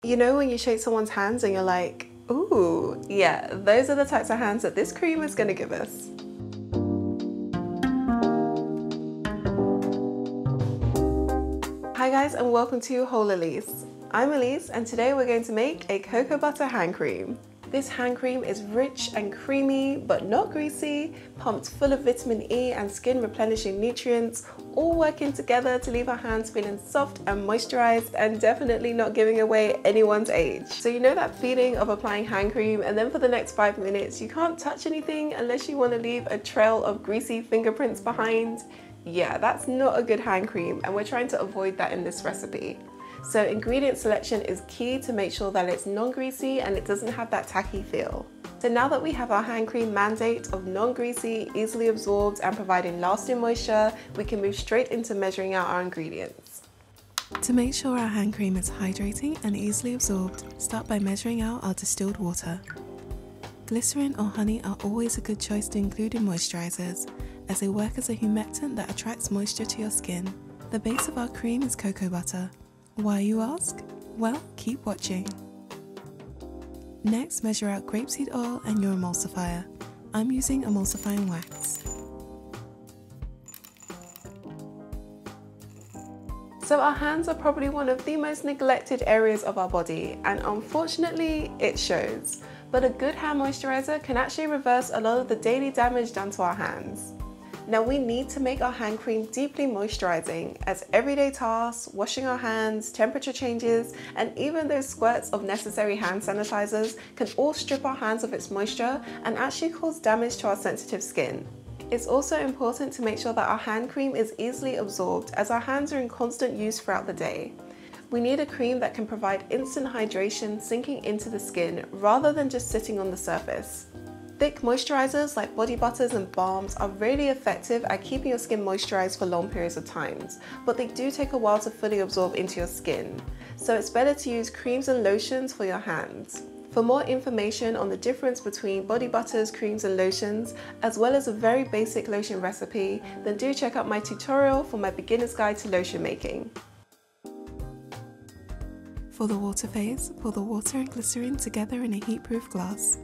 You know when you shake someone's hands and you're like, ooh, yeah, those are the types of hands that this cream is going to give us. Hi guys, and welcome to WholeElise. I'm Elise, and today we're going to make a cocoa butter hand cream. This hand cream is rich and creamy, but not greasy, pumped full of vitamin E and skin replenishing nutrients, all working together to leave our hands feeling soft and moisturized and definitely not giving away anyone's age. So you know that feeling of applying hand cream and then for the next 5 minutes you can't touch anything unless you want to leave a trail of greasy fingerprints behind? Yeah, that's not a good hand cream, and we're trying to avoid that in this recipe. So ingredient selection is key to make sure that it's non-greasy and it doesn't have that tacky feel. So now that we have our hand cream mandate of non-greasy, easily absorbed and providing lasting moisture, we can move straight into measuring out our ingredients. To make sure our hand cream is hydrating and easily absorbed, start by measuring out our distilled water. Glycerin or honey are always a good choice to include in moisturizers, as they work as a humectant that attracts moisture to your skin. The base of our cream is cocoa butter. Why, you ask? Well, keep watching. Next, measure out grapeseed oil and your emulsifier. I'm using emulsifying wax. So our hands are probably one of the most neglected areas of our body, and unfortunately it shows. But a good hand moisturizer can actually reverse a lot of the daily damage done to our hands. Now we need to make our hand cream deeply moisturizing, as everyday tasks, washing our hands, temperature changes, and even those squirts of necessary hand sanitizers can all strip our hands of its moisture and actually cause damage to our sensitive skin. It's also important to make sure that our hand cream is easily absorbed, as our hands are in constant use throughout the day. We need a cream that can provide instant hydration sinking into the skin rather than just sitting on the surface. Thick moisturizers like body butters and balms are really effective at keeping your skin moisturized for long periods of time, but they do take a while to fully absorb into your skin. So it's better to use creams and lotions for your hands. For more information on the difference between body butters, creams and lotions, as well as a very basic lotion recipe, then do check out my tutorial for my beginner's guide to lotion making. For the water phase, pour the water and glycerin together in a heat-proof glass.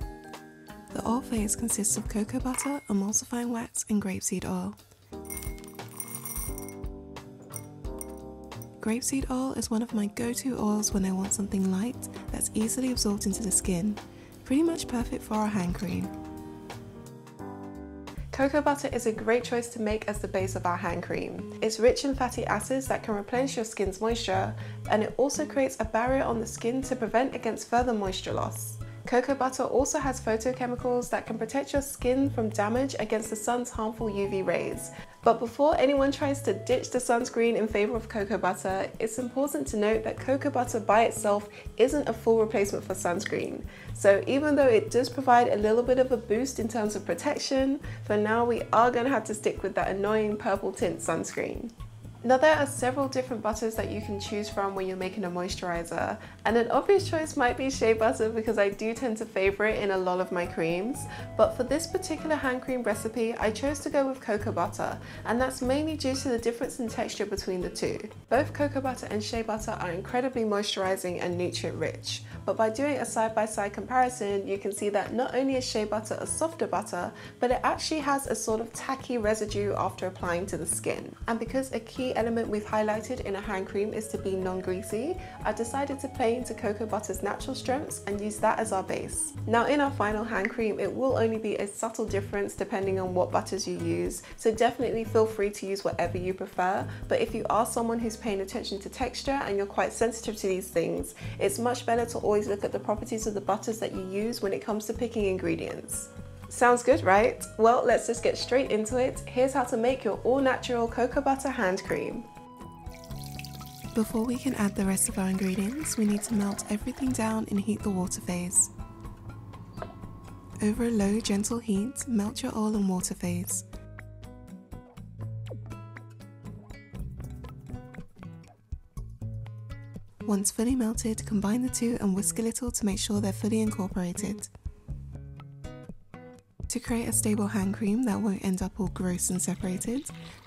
The oil phase consists of cocoa butter, emulsifying wax and grapeseed oil. Grapeseed oil is one of my go-to oils when I want something light that's easily absorbed into the skin. Pretty much perfect for our hand cream. Cocoa butter is a great choice to make as the base of our hand cream. It's rich in fatty acids that can replenish your skin's moisture, and it also creates a barrier on the skin to prevent against further moisture loss. Cocoa butter also has photochemicals that can protect your skin from damage against the sun's harmful UV rays. But before anyone tries to ditch the sunscreen in favor of cocoa butter, it's important to note that cocoa butter by itself isn't a full replacement for sunscreen. So even though it does provide a little bit of a boost in terms of protection, for now we are going to have to stick with that annoying purple tint sunscreen. Now there are several different butters that you can choose from when you're making a moisturizer, and an obvious choice might be shea butter because I do tend to favor it in a lot of my creams, but for this particular hand cream recipe I chose to go with cocoa butter, and that's mainly due to the difference in texture between the two. Both cocoa butter and shea butter are incredibly moisturizing and nutrient rich, but by doing a side-by-side comparison you can see that not only is shea butter a softer butter, but it actually has a sort of tacky residue after applying to the skin. And because a key element we've highlighted in a hand cream is to be non-greasy, I decided to play into cocoa butter's natural strengths and use that as our base. Now in our final hand cream it will only be a subtle difference depending on what butters you use, so definitely feel free to use whatever you prefer, but if you are someone who's paying attention to texture and you're quite sensitive to these things, it's much better to always look at the properties of the butters that you use when it comes to picking ingredients. Sounds good, right? Well, let's just get straight into it. Here's how to make your all-natural cocoa butter hand cream. Before we can add the rest of our ingredients, we need to melt everything down and heat the water phase. Over a low, gentle heat, melt your oil and water phase. Once fully melted, combine the two and whisk a little to make sure they're fully incorporated. To create a stable hand cream that won't end up all gross and separated,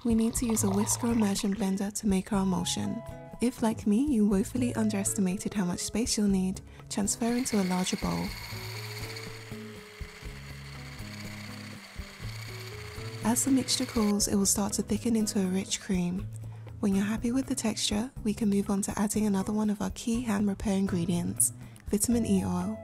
we need to use a whisk or immersion blender to make our emulsion. If, like me, you woefully underestimated how much space you'll need, transfer into a larger bowl. As the mixture cools, it will start to thicken into a rich cream. When you're happy with the texture, we can move on to adding another one of our key hand repair ingredients, vitamin E oil.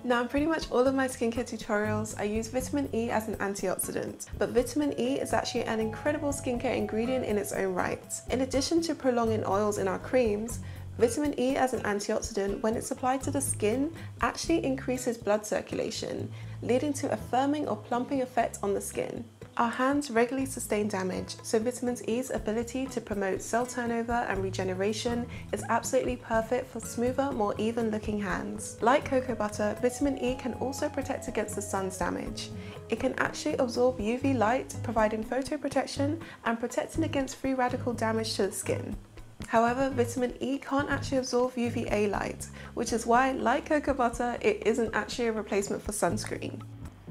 Now, in pretty much all of my skincare tutorials, I use vitamin E as an antioxidant, but vitamin E is actually an incredible skincare ingredient in its own right. In addition to prolonging oils in our creams, vitamin E as an antioxidant, when it's applied to the skin, actually increases blood circulation, leading to a firming or plumping effect on the skin. Our hands regularly sustain damage, so vitamin E's ability to promote cell turnover and regeneration is absolutely perfect for smoother, more even looking hands. Like cocoa butter, vitamin E can also protect against the sun's damage. It can actually absorb UV light, providing photoprotection and protecting against free radical damage to the skin. However, vitamin E can't actually absorb UVA light, which is why, like cocoa butter, it isn't actually a replacement for sunscreen.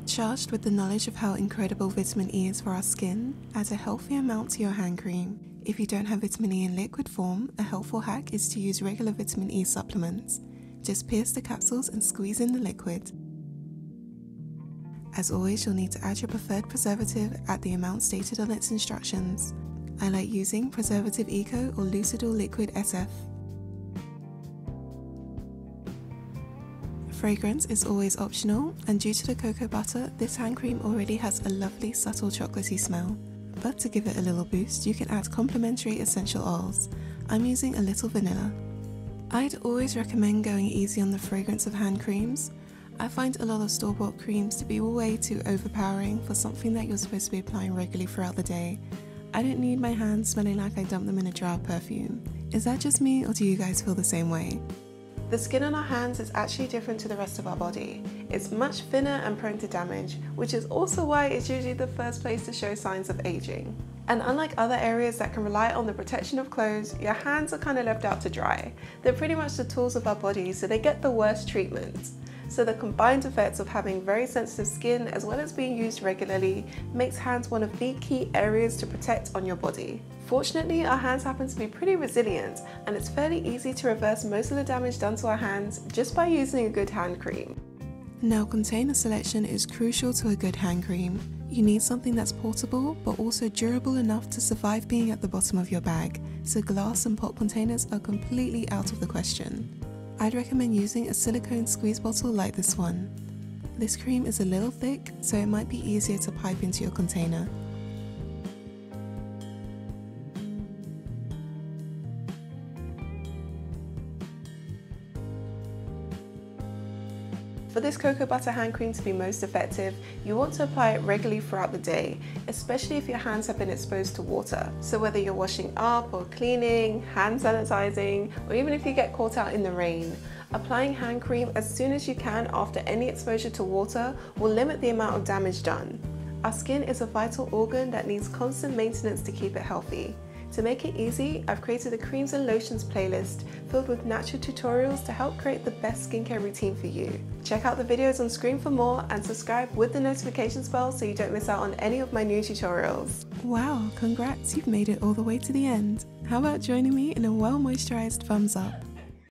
Charged with the knowledge of how incredible vitamin E is for our skin, add a healthy amount to your hand cream. If you don't have vitamin E in liquid form, a helpful hack is to use regular vitamin E supplements. Just pierce the capsules and squeeze in the liquid. As always, you'll need to add your preferred preservative at the amount stated on its instructions. I like using Preservative Eco or Lucidol Liquid SF. Fragrance is always optional, and due to the cocoa butter, this hand cream already has a lovely subtle chocolatey smell. But to give it a little boost, you can add complementary essential oils. I'm using a little vanilla. I'd always recommend going easy on the fragrance of hand creams. I find a lot of store-bought creams to be way too overpowering for something that you're supposed to be applying regularly throughout the day. I don't need my hands smelling like I dumped them in a jar of perfume. Is that just me, or do you guys feel the same way? The skin on our hands is actually different to the rest of our body. It's much thinner and prone to damage, which is also why it's usually the first place to show signs of aging. And unlike other areas that can rely on the protection of clothes, your hands are kind of left out to dry. They're pretty much the tools of our body, so they get the worst treatment. So the combined effects of having very sensitive skin as well as being used regularly makes hands one of the key areas to protect on your body. Fortunately, our hands happen to be pretty resilient, and it's fairly easy to reverse most of the damage done to our hands just by using a good hand cream. Now, container selection is crucial to a good hand cream. You need something that's portable but also durable enough to survive being at the bottom of your bag, so glass and pop containers are completely out of the question. I'd recommend using a silicone squeeze bottle like this one. This cream is a little thick, so it might be easier to pipe into your container. For this cocoa butter hand cream to be most effective, you want to apply it regularly throughout the day, especially if your hands have been exposed to water. So whether you're washing up or cleaning, hand sanitizing, or even if you get caught out in the rain, applying hand cream as soon as you can after any exposure to water will limit the amount of damage done. Our skin is a vital organ that needs constant maintenance to keep it healthy. To make it easy, I've created a creams and lotions playlist filled with natural tutorials to help create the best skincare routine for you. Check out the videos on screen for more and subscribe with the notifications bell so you don't miss out on any of my new tutorials. Wow, congrats, you've made it all the way to the end. How about joining me in a well-moisturized thumbs up?